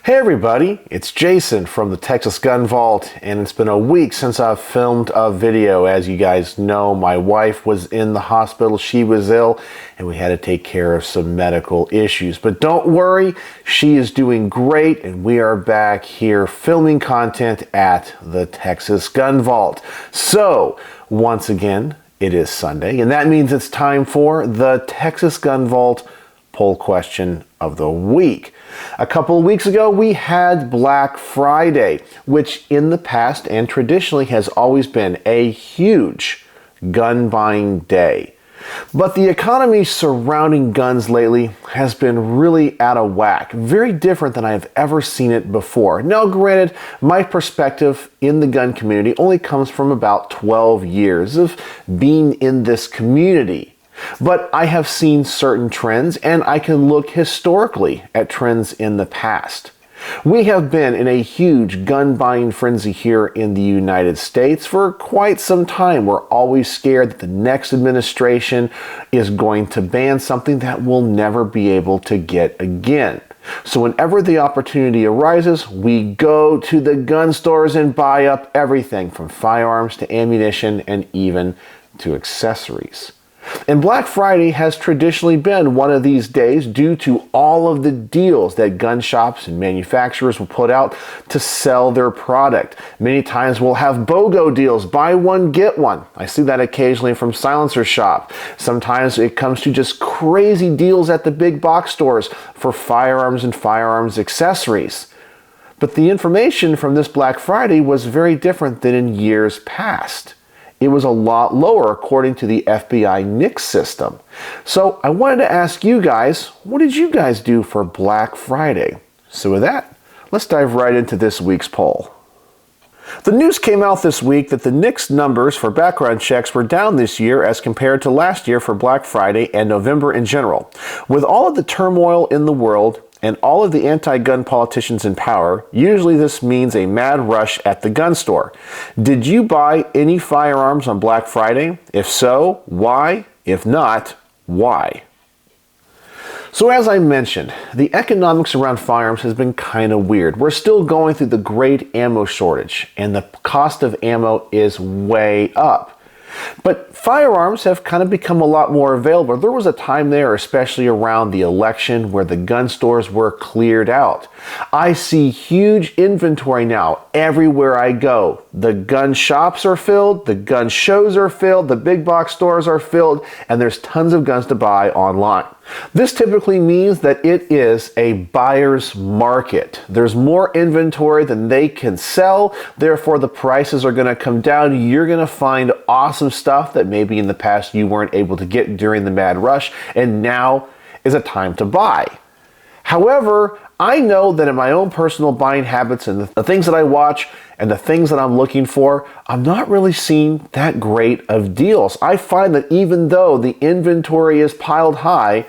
Hey everybody, it's Jason from the Texas Gun Vault, and it's been a week since I've filmed a video. As you guys know, my wife was in the hospital, she was ill, and we had to take care of some medical issues. But don't worry, she is doing great, and we are back here filming content at the Texas Gun Vault. So, once again, it is Sunday, and that means it's time for the Texas Gun Vault Poll Question of the Week. A couple of weeks ago, we had Black Friday, which in the past and traditionally has always been a huge gun buying day. But the economy surrounding guns lately has been really out of whack, very different than I've ever seen it before. Now, granted, my perspective in the gun community only comes from about 12 years of being in this community. But I have seen certain trends, and I can look historically at trends in the past. We have been in a huge gun buying frenzy here in the United States for quite some time. We're always scared that the next administration is going to ban something that we'll never be able to get again. So whenever the opportunity arises, we go to the gun stores and buy up everything from firearms to ammunition and even to accessories. And Black Friday has traditionally been one of these days due to all of the deals that gun shops and manufacturers will put out to sell their product. Many times we'll have BOGO deals, buy one, get one. I see that occasionally from Silencer Shop. Sometimes it comes to just crazy deals at the big box stores for firearms and firearms accessories. But the information from this Black Friday was very different than in years past. It was a lot lower according to the FBI NICS system. So I wanted to ask you guys, what did you guys do for Black Friday? So with that, let's dive right into this week's poll. The news came out this week that the NICS numbers for background checks were down this year as compared to last year for Black Friday and November in general. With all of the turmoil in the world, and all of the anti-gun politicians in power, usually this means a mad rush at the gun store. Did you buy any firearms on Black Friday? If so, why? If not, why? So as I mentioned, the economics around firearms has been kind of weird. We're still going through the great ammo shortage, and the cost of ammo is way up. But firearms have kind of become a lot more available. There was a time there, especially around the election, where the gun stores were cleared out. I see huge inventory now everywhere I go. The gun shops are filled, the gun shows are filled, the big box stores are filled, and there's tons of guns to buy online. This typically means that it is a buyer's market. There's more inventory than they can sell, therefore the prices are going to come down. You're going to find awesome stuff that maybe in the past you weren't able to get during the mad rush, and now is a time to buy. However, I know that in my own personal buying habits and the things that I watch and the things that I'm looking for, I'm not really seeing that great of deals. I find that even though the inventory is piled high,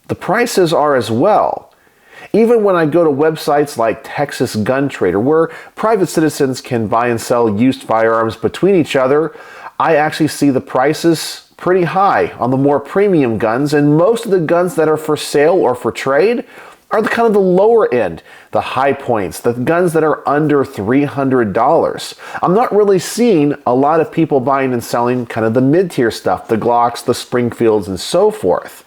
the prices are as well. Even when I go to websites like Texas Gun Trader, where private citizens can buy and sell used firearms between each other, I actually see the prices pretty high on the more premium guns, and most of the guns that are for sale or for trade are the kind of the lower end, the high points, the guns that are under $300. I'm not really seeing a lot of people buying and selling kind of the mid-tier stuff, the Glocks, the Springfields, and so forth.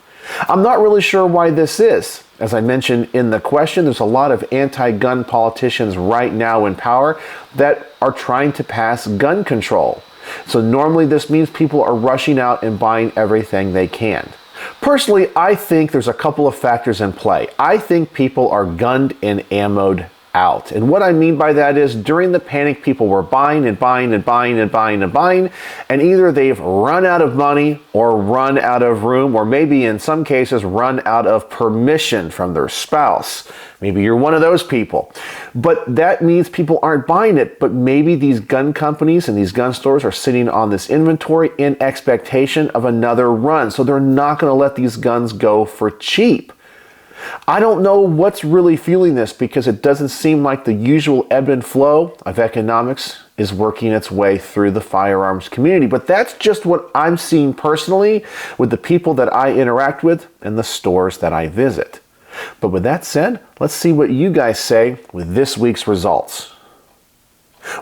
I'm not really sure why this is. As I mentioned in the question, there's a lot of anti-gun politicians right now in power that are trying to pass gun control. So normally this means people are rushing out and buying everything they can. Personally, I think there's a couple of factors in play. I think people are gunned and ammoed out. And what I mean by that is during the panic, people were buying and buying and buying and buying and buying, and either they've run out of money or run out of room, or maybe in some cases run out of permission from their spouse. Maybe you're one of those people. But that means people aren't buying it, but maybe these gun companies and these gun stores are sitting on this inventory in expectation of another run. So they're not going to let these guns go for cheap. I don't know what's really fueling this, because it doesn't seem like the usual ebb and flow of economics is working its way through the firearms community. But that's just what I'm seeing personally with the people that I interact with and the stores that I visit. But with that said, let's see what you guys say with this week's results.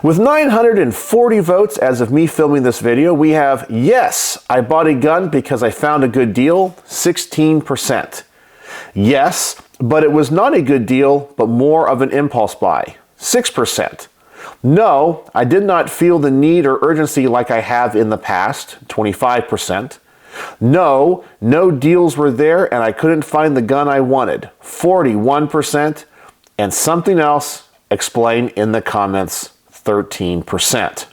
With 940 votes as of me filming this video, we have yes, I bought a gun because I found a good deal, 16%. Yes, but it was not a good deal, but more of an impulse buy, 6%. No, I did not feel the need or urgency like I have in the past, 25%. No, no deals were there and I couldn't find the gun I wanted, 41%. And something else, explain in the comments, 13%.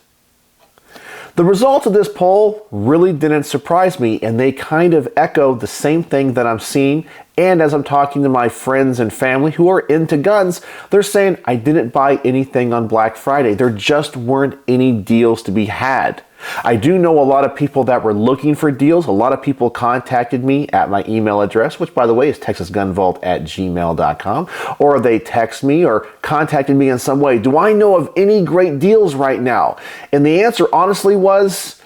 The results of this poll really didn't surprise me, and they kind of echo the same thing that I'm seeing. And as I'm talking to my friends and family who are into guns, they're saying, I didn't buy anything on Black Friday. There just weren't any deals to be had. I do know a lot of people that were looking for deals. A lot of people contacted me at my email address, which by the way is texasgunvault@gmail.com, or they text me or contacted me in some way. Do I know of any great deals right now? And the answer honestly was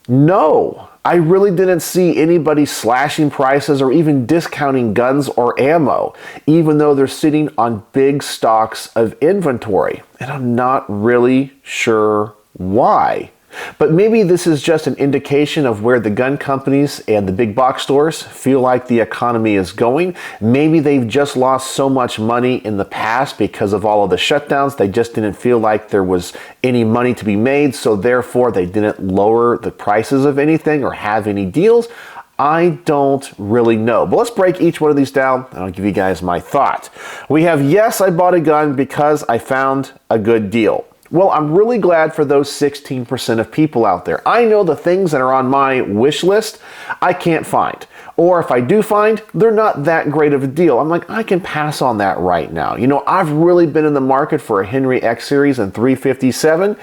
no. I really didn't see anybody slashing prices or even discounting guns or ammo, even though they're sitting on big stocks of inventory. And I'm not really sure why. But maybe this is just an indication of where the gun companies and the big box stores feel like the economy is going. Maybe they've just lost so much money in the past because of all of the shutdowns. They just didn't feel like there was any money to be made, so therefore they didn't lower the prices of anything or have any deals. I don't really know. But let's break each one of these down and I'll give you guys my thought. We have yes, I bought a gun because I found a good deal. Well, I'm really glad for those 16% of people out there. I know the things that are on my wish list, I can't find. Or if I do find, they're not that great of a deal. I'm like, I can pass on that right now. You know, I've really been in the market for a Henry X Series and 357,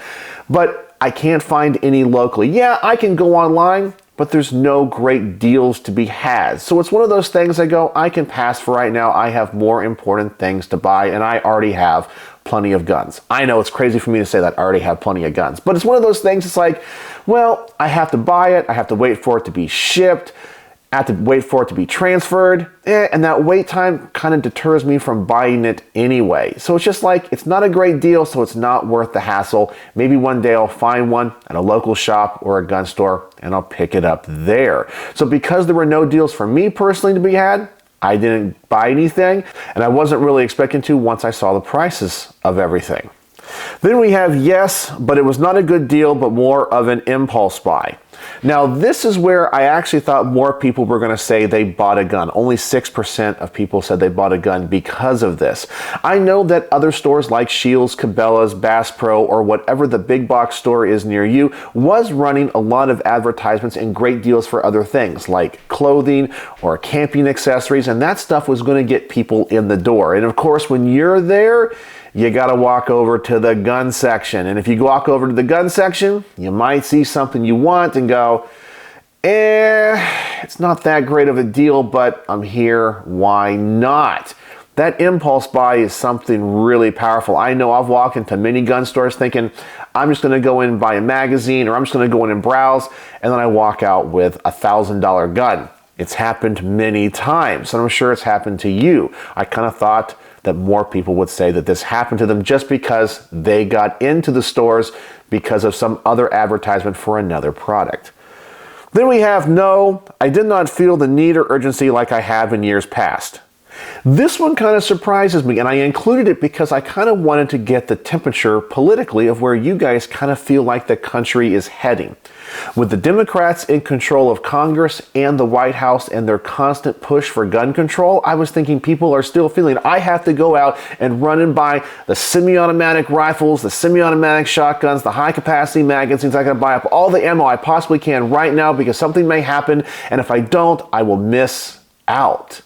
but I can't find any locally. Yeah, I can go online, but there's no great deals to be had. So it's one of those things I go, I can pass for right now. I have more important things to buy, and I already have plenty of guns. I know it's crazy for me to say that I already have plenty of guns, but it's one of those things, it's like, well, I have to buy it, I have to wait for it to be shipped, I have to wait for it to be transferred, and that wait time kind of deters me from buying it anyway. So it's just like, it's not a great deal, so it's not worth the hassle. Maybe one day I'll find one at a local shop or a gun store, and I'll pick it up there. So because there were no deals for me personally to be had, I didn't buy anything, and I wasn't really expecting to once I saw the prices of everything. Then we have yes, but it was not a good deal, but more of an impulse buy. Now, this is where I actually thought more people were going to say they bought a gun. Only 6% of people said they bought a gun because of this. I know that other stores like Shields, Cabela's, Bass Pro, or whatever the big box store is near you was running a lot of advertisements and great deals for other things like clothing or camping accessories, and that stuff was going to get people in the door. And of course, when you're there, you gotta walk over to the gun section. And if you walk over to the gun section, you might see something you want and go, it's not that great of a deal, but I'm here, why not? That impulse buy is something really powerful. I know I've walked into many gun stores thinking, I'm just gonna go in and buy a magazine, or I'm just gonna go in and browse, and then I walk out with a $1,000 gun. It's happened many times, and I'm sure it's happened to you. I kind of thought that more people would say that this happened to them just because they got into the stores because of some other advertisement for another product. Then we have no, I did not feel the need or urgency like I have in years past. This one kind of surprises me, and I included it because I kind of wanted to get the temperature politically of where you guys kind of feel like the country is heading. With the Democrats in control of Congress and the White House and their constant push for gun control, I was thinking people are still feeling I have to go out and run and buy the semi-automatic rifles, the semi-automatic shotguns, the high-capacity magazines. I gotta buy up all the ammo I possibly can right now because something may happen, and if I don't, I will miss out.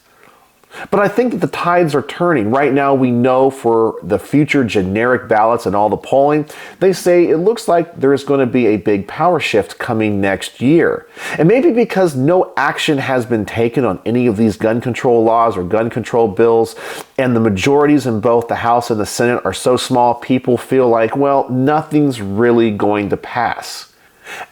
But I think that the tides are turning. Right now, we know for the future generic ballots and all the polling, they say it looks like there is going to be a big power shift coming next year. And maybe because no action has been taken on any of these gun control laws or gun control bills, and the majorities in both the House and the Senate are so small, people feel like, well, nothing's really going to pass.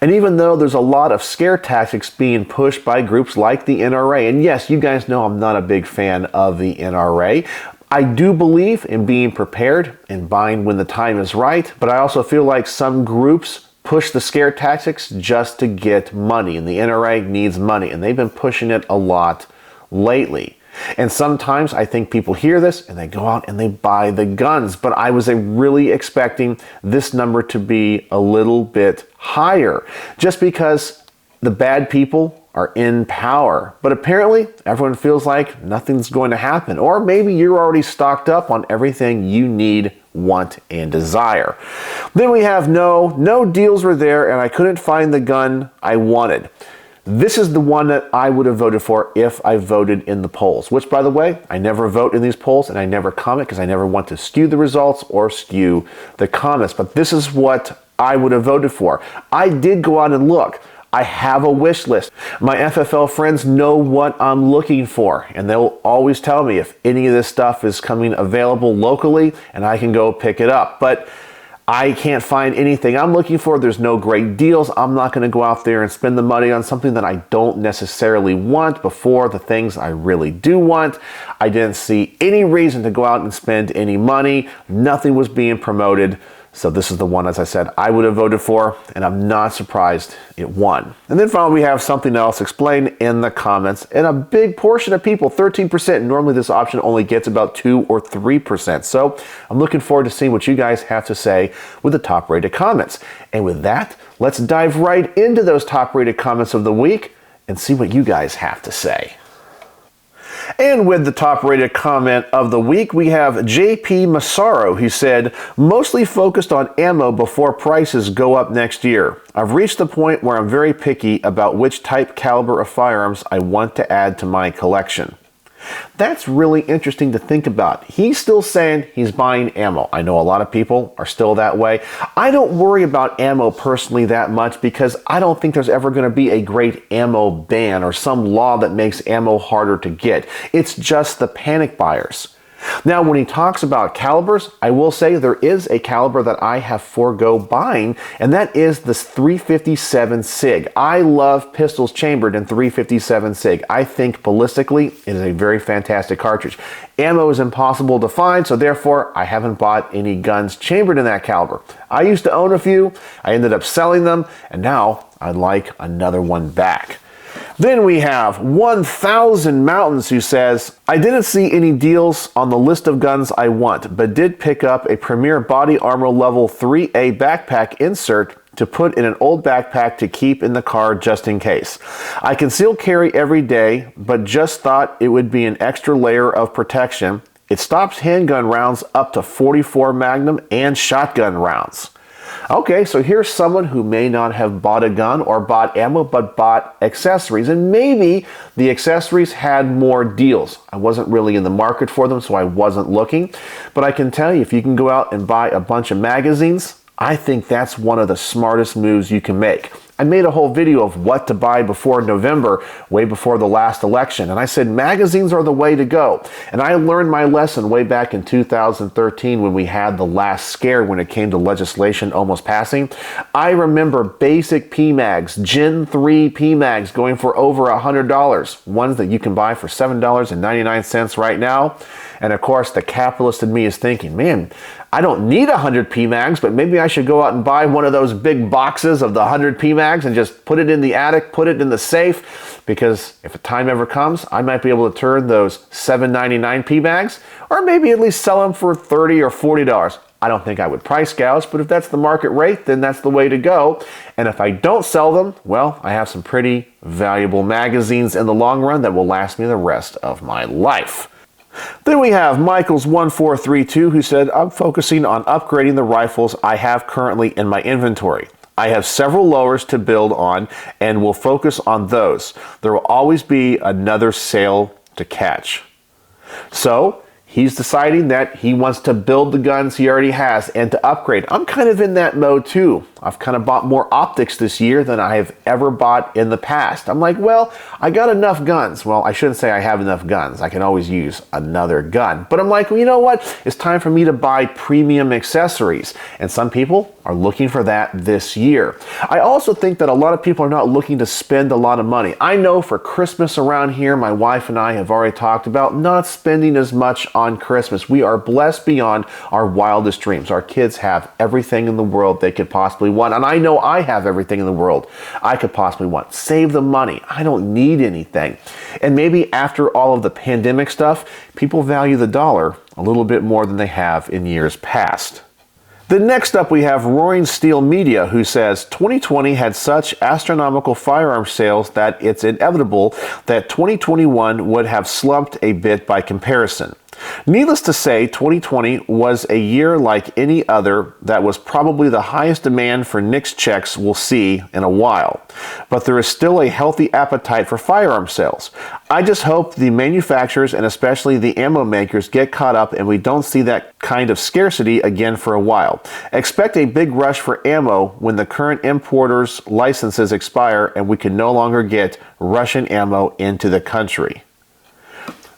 And even though there's a lot of scare tactics being pushed by groups like the NRA, and yes, you guys know I'm not a big fan of the NRA, I do believe in being prepared and buying when the time is right, but I also feel like some groups push the scare tactics just to get money, and the NRA needs money, and they've been pushing it a lot lately. And sometimes I think people hear this and they go out and they buy the guns, but I was really expecting this number to be a little bit higher just because the bad people are in power. But apparently everyone feels like nothing's going to happen, or maybe you're already stocked up on everything you need, want, and desire. Then we have no deals were there and I couldn't find the gun I wanted. This is the one that I would have voted for if I voted in the polls, which, by the way, I never vote in these polls and I never comment because I never want to skew the results or skew the comments. But this is what I would have voted for. I did go out and look. I have a wish list. My FFL friends know what I'm looking for, and they'll always tell me if any of this stuff is coming available locally and I can go pick it up. But I can't find anything I'm looking for. There's no great deals. I'm not going to go out there and spend the money on something that I don't necessarily want before the things I really do want. I didn't see any reason to go out and spend any money. Nothing was being promoted. So this is the one, as I said, I would have voted for, and I'm not surprised it won. And then finally, we have something else explained in the comments, and a big portion of people, 13%. Normally this option only gets about 2 or 3%. So I'm looking forward to seeing what you guys have to say with the top rated comments. And with that, let's dive right into those top rated comments of the week and see what you guys have to say. And with the top rated comment of the week, we have JP Massaro, who said, mostly focused on ammo before prices go up next year. I've reached the point where I'm very picky about which type caliber of firearms I want to add to my collection. That's really interesting to think about. He's still saying he's buying ammo. I know a lot of people are still that way. I don't worry about ammo personally that much because I don't think there's ever going to be a great ammo ban or some law that makes ammo harder to get. It's just the panic buyers. Now, when he talks about calibers, I will say there is a caliber that I have forego buying, and that is this 357 SIG. I love pistols chambered in 357 SIG. I think ballistically it is a very fantastic cartridge. Ammo is impossible to find, so therefore I haven't bought any guns chambered in that caliber. I used to own a few, I ended up selling them, and now I'd like another one back. Then we have 1000 Mountains, who says, I didn't see any deals on the list of guns I want, but did pick up a Premier Body Armor Level 3A backpack insert to put in an old backpack to keep in the car just in case. I conceal carry every day, but just thought it would be an extra layer of protection. It stops handgun rounds up to 44 Magnum and shotgun rounds. Okay, so here's someone who may not have bought a gun or bought ammo, but bought accessories, and maybe the accessories had more deals. I wasn't really in the market for them, so I wasn't looking, but I can tell you, if you can go out and buy a bunch of magazines, I think that's one of the smartest moves you can make. I made a whole video of what to buy before November, way before the last election, and I said magazines are the way to go. And I learned my lesson way back in 2013 when we had the last scare when it came to legislation almost passing. I remember basic PMags, Gen 3 PMags going for over $100, ones that you can buy for $7.99 right now. And of course, the capitalist in me is thinking, man, I don't need 100 PMags, but maybe I should go out and buy one of those big boxes of the 100 PMags and just put it in the attic, put it in the safe, because if a time ever comes, I might be able to turn those $7.99 PMags, or maybe at least sell them for $30 or $40. I don't think I would price gouge, but if that's the market rate, then that's the way to go. And if I don't sell them, well, I have some pretty valuable magazines in the long run that will last me the rest of my life. Then we have Michaels1432, who said, I'm focusing on upgrading the rifles I have currently in my inventory. I have several lowers to build on and will focus on those. There will always be another sale to catch. So He's deciding that he wants to build the guns he already has and to upgrade. I'm kind of in that mode too. I've kind of bought more optics this year than I have ever bought in the past. I'm like, well, I got enough guns. Well, I shouldn't say I have enough guns. I can always use another gun. But I'm like, well, you know what? It's time for me to buy premium accessories. And some people are looking for that this year. I also think that a lot of people are not looking to spend a lot of money. I know for Christmas around here, my wife and I have already talked about not spending as much on Christmas. We are blessed beyond our wildest dreams. Our kids have everything in the world they could possibly want. And I know I have everything in the world I could possibly want. Save the money. I don't need anything. And maybe after all of the pandemic stuff, people value the dollar a little bit more than they have in years past. Then next up we have Roaring Steel Media, who says 2020 had such astronomical firearm sales that it's inevitable that 2021 would have slumped a bit by comparison. Needless to say, 2020 was a year like any other that was probably the highest demand for NICS checks we'll see in a while. But there is still a healthy appetite for firearm sales. I just hope the manufacturers and especially the ammo makers get caught up and we don't see that kind of scarcity again for a while. Expect a big rush for ammo when the current importers' licenses expire and we can no longer get Russian ammo into the country.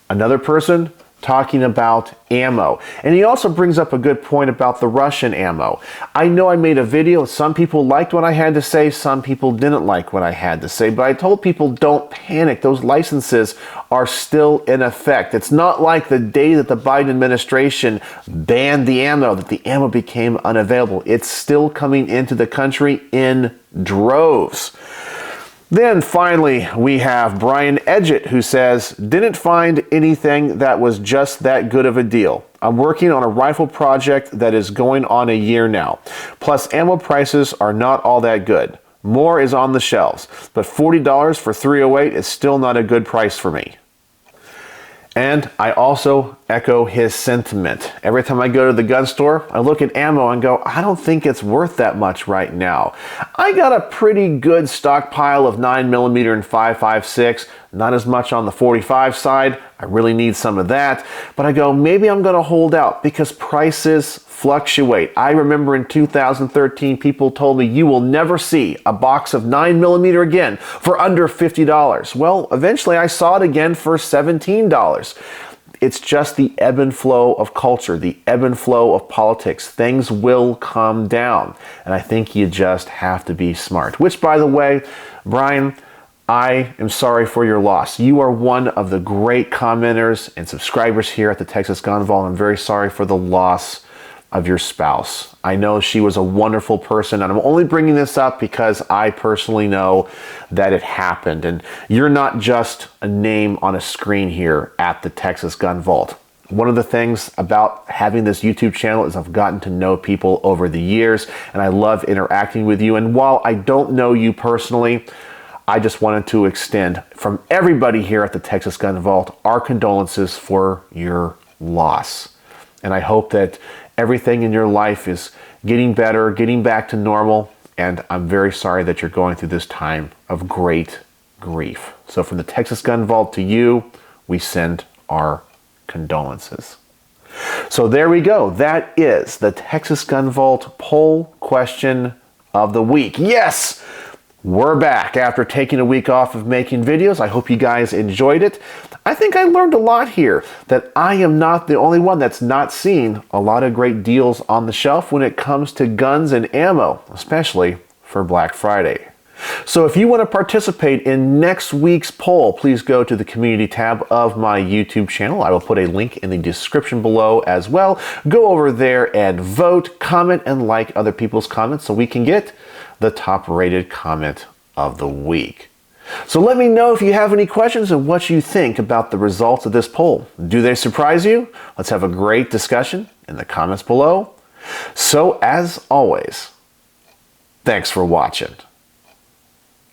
Another person talking about ammo. And he also brings up a good point about the Russian ammo. I know I made a video. Some people liked what I had to say. Some people didn't like what I had to say. But I told people don't panic. Those licenses are still in effect. It's not like the day that the Biden administration banned the ammo, that the ammo became unavailable. It's still coming into the country in droves. Then finally, we have Brian Edgett, who says, didn't find anything that was just that good of a deal. I'm working on a rifle project that is going on a year now. Plus, ammo prices are not all that good. More is on the shelves, but $40 for .308 is still not a good price for me. And I also echo his sentiment. Every time I go to the gun store, I look at ammo and go, I don't think it's worth that much right now. I got a pretty good stockpile of 9mm and 5.56, not as much on the 45 side. I really need some of that. But I go, maybe I'm gonna hold out because prices fluctuate. I remember in 2013, people told me you will never see a box of 9mm again for under $50. Well, eventually I saw it again for $17. It's just the ebb and flow of culture, the ebb and flow of politics. Things will come down. And I think you just have to be smart. Which, by the way, Brian, I am sorry for your loss. You are one of the great commenters and subscribers here at the Texas Gun Vault. I'm very sorry for the loss of your spouse. I know she was a wonderful person, and I'm only bringing this up because I personally know that it happened. And you're not just a name on a screen here at the Texas Gun Vault. One of the things about having this YouTube channel is I've gotten to know people over the years, and I love interacting with you. And while I don't know you personally, I just wanted to extend from everybody here at the Texas Gun Vault our condolences for your loss. And I hope that everything in your life is getting better, getting back to normal, and I'm very sorry that you're going through this time of great grief. So from the Texas Gun Vault to you, we send our condolences. So there we go. That is the Texas Gun Vault poll question of the week. Yes! We're back after taking a week off of making videos. I hope you guys enjoyed it. I think I learned a lot here, that I am not the only one that's not seeing a lot of great deals on the shelf when it comes to guns and ammo, especially for Black Friday. So if you want to participate in next week's poll, please go to the community tab of my YouTube channel. I will put a link in the description below as well. Go over there and vote, comment, and like other people's comments so we can get the top rated comment of the week. So let me know if you have any questions and what you think about the results of this poll. Do they surprise you? Let's have a great discussion in the comments below. So as always, thanks for watching.